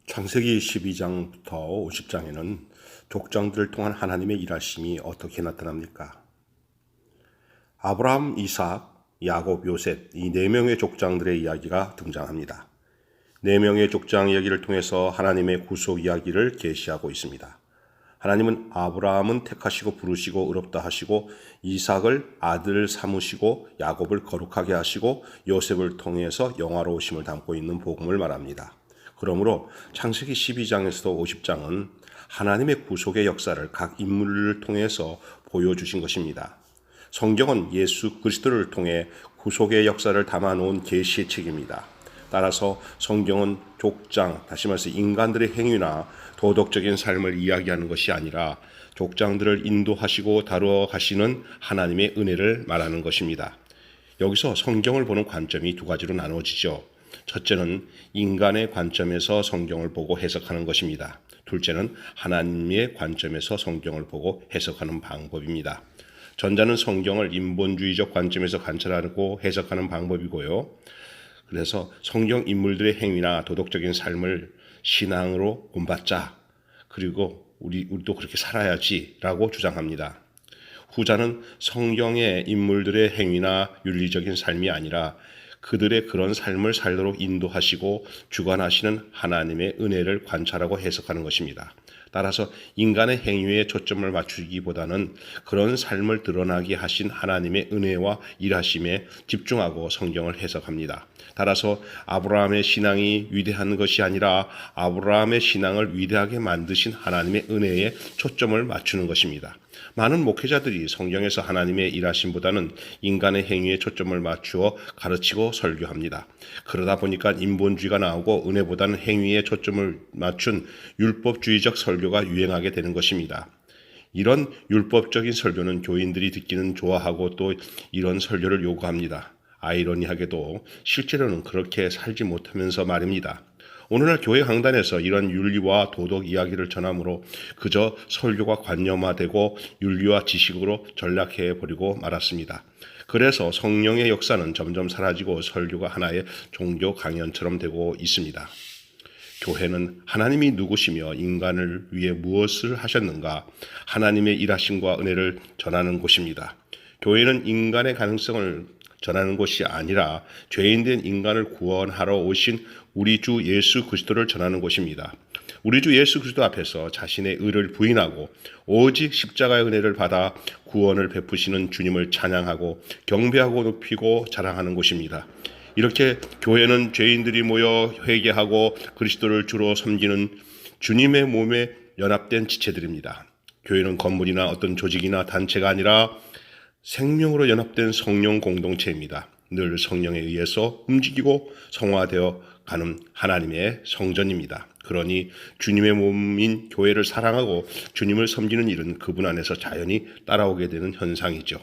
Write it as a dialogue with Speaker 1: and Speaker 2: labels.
Speaker 1: 창세기 12장부터 50장에는 족장들을 통한 하나님의 일하심이 어떻게 나타납니까? 아브라함, 이삭, 야곱, 요셉 이 네 명의 족장들의 이야기가 등장합니다. 네 명의 족장 이야기를 통해서 하나님의 구속 이야기를 계시하고 있습니다. 하나님은 아브라함은 택하시고 부르시고 의롭다 하시고 이삭을 아들 삼으시고 야곱을 거룩하게 하시고 요셉을 통해서 영화로우심을 담고 있는 복음을 말합니다. 그러므로 창세기 12장에서도 50장은 하나님의 구속의 역사를 각 인물을 통해서 보여주신 것입니다. 성경은 예수 그리스도를 통해 구속의 역사를 담아놓은 계시의 책입니다. 따라서 성경은 족장, 다시 말해서 인간들의 행위나 도덕적인 삶을 이야기하는 것이 아니라 족장들을 인도하시고 다루어 가시는 하나님의 은혜를 말하는 것입니다. 여기서 성경을 보는 관점이 두 가지로 나누어지죠. 첫째는 인간의 관점에서 성경을 보고 해석하는 것입니다. 둘째는 하나님의 관점에서 성경을 보고 해석하는 방법입니다. 전자는 성경을 인본주의적 관점에서 관찰하고 해석하는 방법이고요. 그래서 성경 인물들의 행위나 도덕적인 삶을 신앙으로 본받자. 그리고 우리도 그렇게 살아야지라고 주장합니다. 후자는 성경의 인물들의 행위나 윤리적인 삶이 아니라 그들의 그런 삶을 살도록 인도하시고 주관하시는 하나님의 은혜를 관찰하고 해석하는 것입니다. 따라서 인간의 행위에 초점을 맞추기보다는 그런 삶을 드러나게 하신 하나님의 은혜와 일하심에 집중하고 성경을 해석합니다. 따라서 아브라함의 신앙이 위대한 것이 아니라 아브라함의 신앙을 위대하게 만드신 하나님의 은혜에 초점을 맞추는 것입니다. 많은 목회자들이 성경에서 하나님의 일하심보다는 인간의 행위에 초점을 맞추어 가르치고 설교합니다. 그러다 보니까 인본주의가 나오고 은혜보다는 행위에 초점을 맞춘 율법주의적 설교가 유행하게 되는 것입니다. 이런 율법적인 설교는 교인들이 듣기는 좋아하고 또 이런 설교를 요구합니다. 아이러니하게도 실제로는 그렇게 살지 못하면서 말입니다. 오늘날 교회 강단에서 이런 윤리와 도덕 이야기를 전함으로 그저 설교가 관념화되고 윤리와 지식으로 전락해버리고 말았습니다. 그래서 성령의 역사는 점점 사라지고 설교가 하나의 종교 강연처럼 되고 있습니다. 교회는 하나님이 누구시며 인간을 위해 무엇을 하셨는가, 하나님의 일하심과 은혜를 전하는 곳입니다. 교회는 인간의 가능성을 전하는 것이 아니라 죄인된 인간을 구원하러 오신 우리 주 예수 그리스도를 전하는 것입니다. 우리 주 예수 그리스도 앞에서 자신의 의를 부인하고 오직 십자가의 은혜를 받아 구원을 베푸시는 주님을 찬양하고 경배하고 높이고 자랑하는 곳입니다. 이렇게 교회는 죄인들이 모여 회개하고 그리스도를 주로 섬기는 주님의 몸에 연합된 지체들입니다. 교회는 건물이나 어떤 조직이나 단체가 아니라 생명으로 연합된 성령 공동체입니다. 늘 성령에 의해서 움직이고 성화되어 가는 하나님의 성전입니다. 그러니 주님의 몸인 교회를 사랑하고 주님을 섬기는 일은 그분 안에서 자연히 따라오게 되는 현상이죠.